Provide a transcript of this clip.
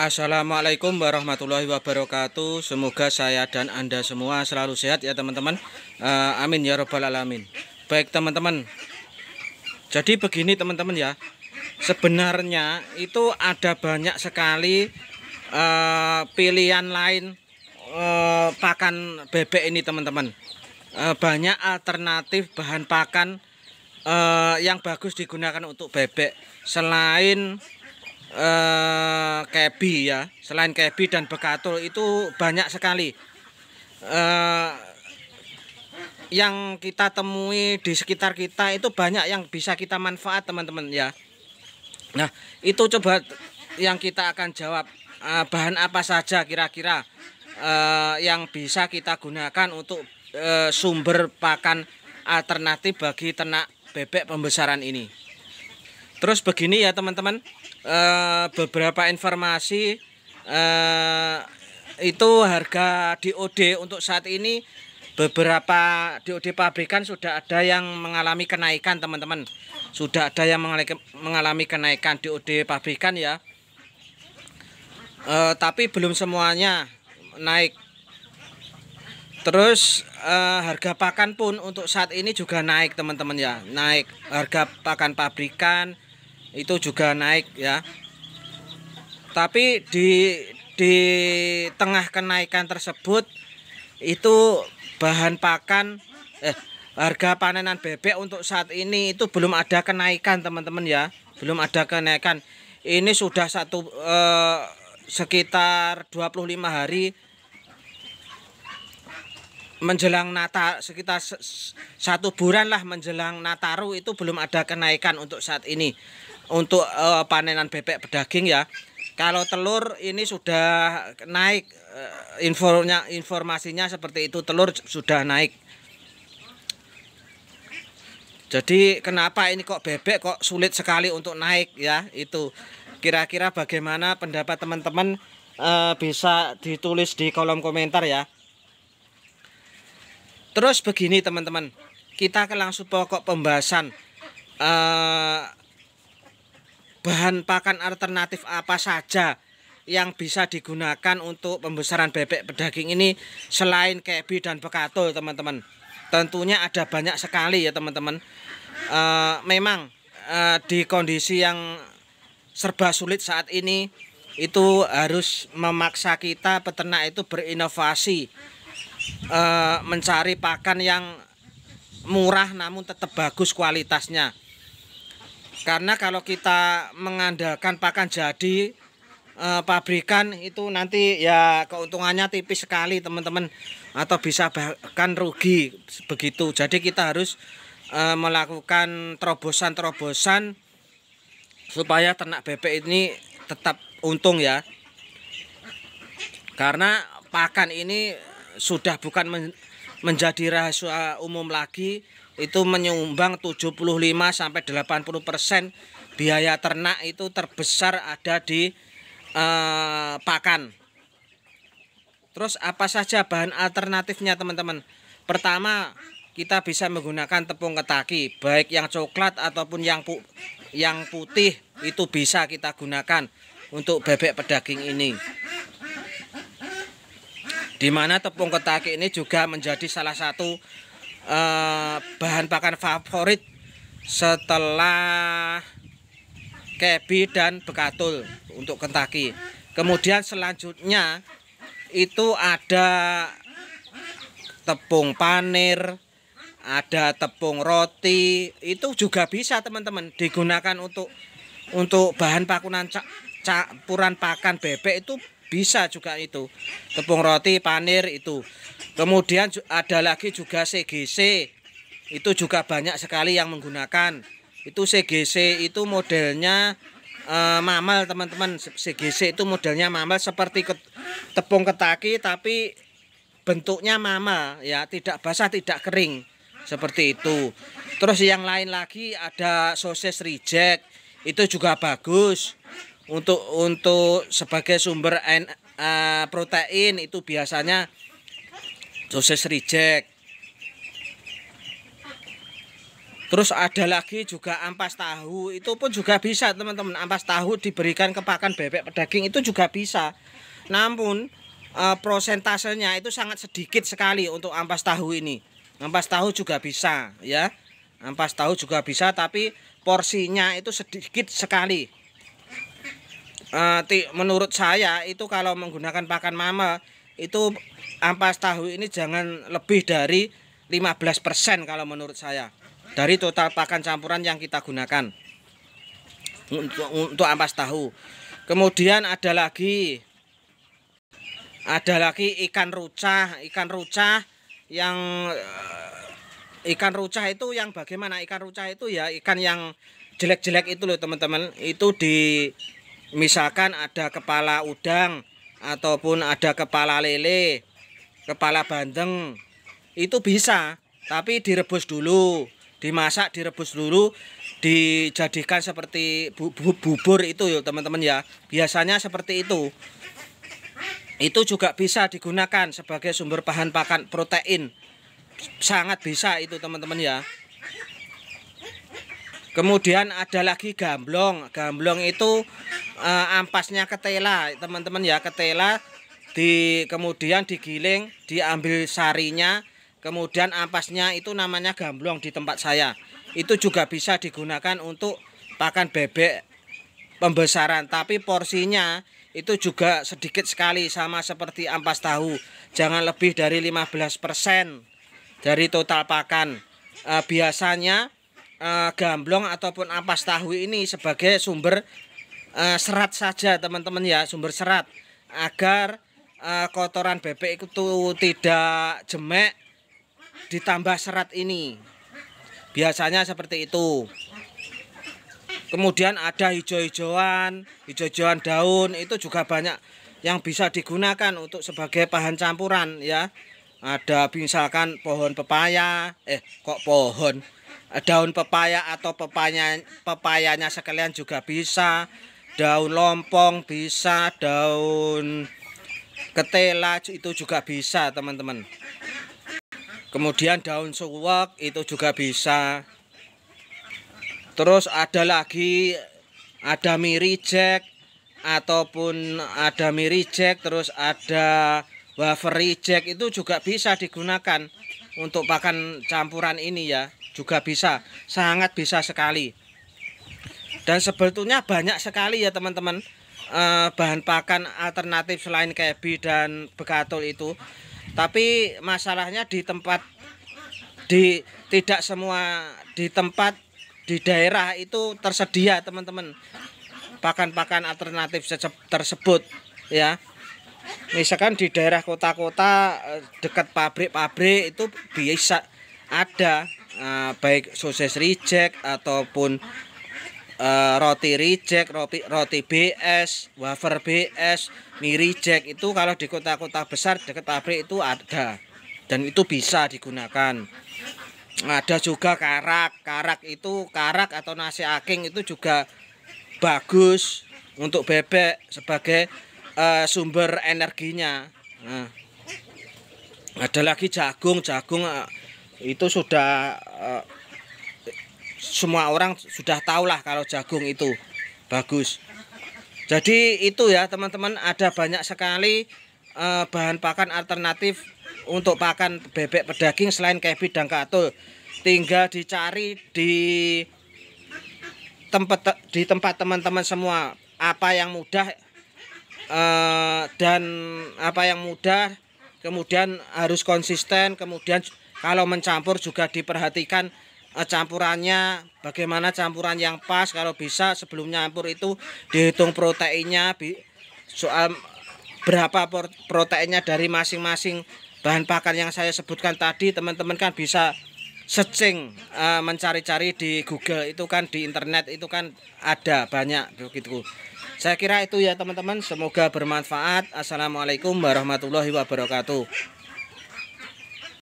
Assalamualaikum warahmatullahi wabarakatuh. Semoga saya dan Anda semua selalu sehat ya teman-teman. Amin ya robbal alamin. Baik teman-teman, jadi begini teman-teman ya. Sebenarnya itu ada banyak sekali pilihan lain pakan bebek ini teman-teman. Banyak alternatif bahan pakan yang bagus digunakan untuk bebek selain kebi ya. Selain kebi dan bekatul itu banyak sekali yang kita temui di sekitar kita, itu banyak yang bisa kita manfaat teman-teman ya. Nah itu coba yang kita akan jawab, bahan apa saja kira-kira yang bisa kita gunakan untuk sumber pakan alternatif bagi ternak bebek pembesaran ini. Terus begini ya teman-teman, beberapa informasi itu harga DOD untuk saat ini. Beberapa DOD pabrikan sudah ada yang mengalami kenaikan teman-teman. Sudah ada yang mengalami kenaikan DOD pabrikan ya. Tapi belum semuanya naik. Terus harga pakan pun untuk saat ini juga naik teman-teman ya. Naik harga pakan pabrikan itu juga naik ya. Tapi di tengah kenaikan tersebut itu bahan pakan harga panenan bebek untuk saat ini itu belum ada kenaikan teman-teman ya. Belum ada kenaikan. Ini sudah sekitar 25 hari menjelang Natal, sekitar 1 bulan lah menjelang Nataru, itu belum ada kenaikan untuk saat ini untuk panenan bebek pedaging ya. Kalau telur ini sudah naik, informasinya seperti itu, telur sudah naik. Jadi kenapa ini kok bebek kok sulit sekali untuk naik ya, itu kira-kira bagaimana pendapat teman-teman, bisa ditulis di kolom komentar ya. Terus begini teman-teman, kita ke langsung pokok pembahasan, bahan pakan alternatif apa saja yang bisa digunakan untuk pembesaran bebek pedaging ini selain kebi dan bekatul teman-teman. Tentunya ada banyak sekali ya teman-teman. Memang di kondisi yang serba sulit saat ini, itu harus memaksa kita peternak itu berinovasi, mencari pakan yang murah namun tetap bagus kualitasnya. Karena kalau kita mengandalkan pakan jadi pabrikan, itu nanti ya keuntungannya tipis sekali teman-teman, atau bisa bahkan rugi begitu. Jadi kita harus melakukan terobosan-terobosan supaya ternak bebek ini tetap untung ya. Karena pakan ini sudah bukan menjadi rahasia umum lagi, itu menyumbang 75-80% biaya ternak itu terbesar ada di pakan. Terus apa saja bahan alternatifnya teman-teman? Pertama, kita bisa menggunakan tepung ketaki, baik yang coklat ataupun yang putih, itu bisa kita gunakan untuk bebek pedaging ini. Dimana tepung ketaki ini juga menjadi salah satu bahan pakan favorit setelah kebi dan bekatul untuk ketaki. Kemudian selanjutnya itu ada tepung panir, ada tepung roti, itu juga bisa teman-teman digunakan untuk bahan campuran pakan bebek, itu bisa juga itu tepung roti, panir itu. Kemudian ada lagi juga CGC, itu juga banyak sekali yang menggunakan. Itu CGC itu modelnya mamal teman-teman. CGC itu modelnya mamal seperti tepung ketaki tapi bentuknya mamal ya, tidak basah tidak kering seperti itu. Terus yang lain lagi ada sosis reject, itu juga bagus untuk sebagai sumber protein, itu biasanya sosis reject. Terus ada lagi juga ampas tahu, itu pun juga bisa teman-teman. Ampas tahu diberikan ke pakan bebek pedaging itu juga bisa. Namun prosentasenya itu sangat sedikit sekali untuk ampas tahu ini. Ampas tahu juga bisa ya. Ampas tahu juga bisa, tapi porsinya itu sedikit sekali. Menurut saya itu kalau menggunakan pakan mama itu ampas tahu ini jangan lebih dari 15% kalau menurut saya dari total pakan campuran yang kita gunakan untuk ampas tahu. Kemudian ada lagi ikan rucah. Yang ikan rucah itu yang bagaimana? Ikan rucah itu ya ikan yang jelek-jelek itu loh teman-teman. Itu misalkan ada kepala udang ataupun ada kepala lele, kepala bandeng, itu bisa, tapi direbus dulu, dimasak, direbus dulu, dijadikan seperti bubur itu ya teman-teman ya. Biasanya seperti itu. Itu juga bisa digunakan sebagai sumber bahan pakan protein. Sangat bisa itu teman-teman ya. Kemudian ada lagi gamblong. Gamblong itu ampasnya ketela teman-teman ya. Ketela kemudian digiling, diambil sarinya, kemudian ampasnya itu namanya gamblong di tempat saya. Itu juga bisa digunakan untuk pakan bebek pembesaran, tapi porsinya itu juga sedikit sekali, sama seperti ampas tahu. Jangan lebih dari 15% dari total pakan. Biasanya gamblong ataupun ampas tahu ini sebagai sumber serat saja teman-teman ya, sumber serat, agar kotoran bebek itu tidak jemek, ditambah serat ini. Biasanya seperti itu. Kemudian ada hijau-hijauan daun, itu juga banyak yang bisa digunakan untuk sebagai bahan campuran ya. Ada misalkan pohon pepaya, daun pepaya atau pepayanya sekalian juga bisa. Daun lompong bisa, daun ketela itu juga bisa teman-teman. Kemudian daun suwak itu juga bisa. Terus ada lagi, ada mirijek ataupun ada mirijek, terus ada wafer reject, itu juga bisa digunakan untuk pakan campuran ini ya, juga bisa, sangat bisa sekali. Dan sebetulnya banyak sekali ya teman-teman bahan pakan alternatif selain kebi dan bekatul itu. Tapi masalahnya tidak semua di tempat di daerah itu tersedia teman-teman pakan-pakan alternatif tersebut ya. Misalkan di daerah kota-kota dekat pabrik-pabrik itu bisa ada baik sosis reject ataupun roti reject, roti BS, wafer BS, mie reject, itu kalau di kota-kota besar dekat pabrik itu ada dan itu bisa digunakan. Ada juga karak atau nasi aking, itu juga bagus untuk bebek sebagai sumber energinya. Nah, ada lagi jagung itu sudah semua orang sudah tahu lah kalau jagung itu bagus. Jadi itu ya teman-teman, ada banyak sekali bahan pakan alternatif untuk pakan bebek pedaging selain kebi dan katul. Tinggal dicari di tempat teman-teman semua apa yang mudah dan apa yang mudah, kemudian harus konsisten. Kemudian kalau mencampur juga diperhatikan campurannya, bagaimana campuran yang pas. Kalau bisa sebelum nyampur itu dihitung proteinnya, soal berapa proteinnya dari masing-masing bahan pakan yang saya sebutkan tadi. Teman-teman kan bisa searching, mencari-cari di Google, itu kan di internet itu kan ada banyak begitu. Saya kira itu ya teman-teman, semoga bermanfaat. Assalamualaikum warahmatullahi wabarakatuh.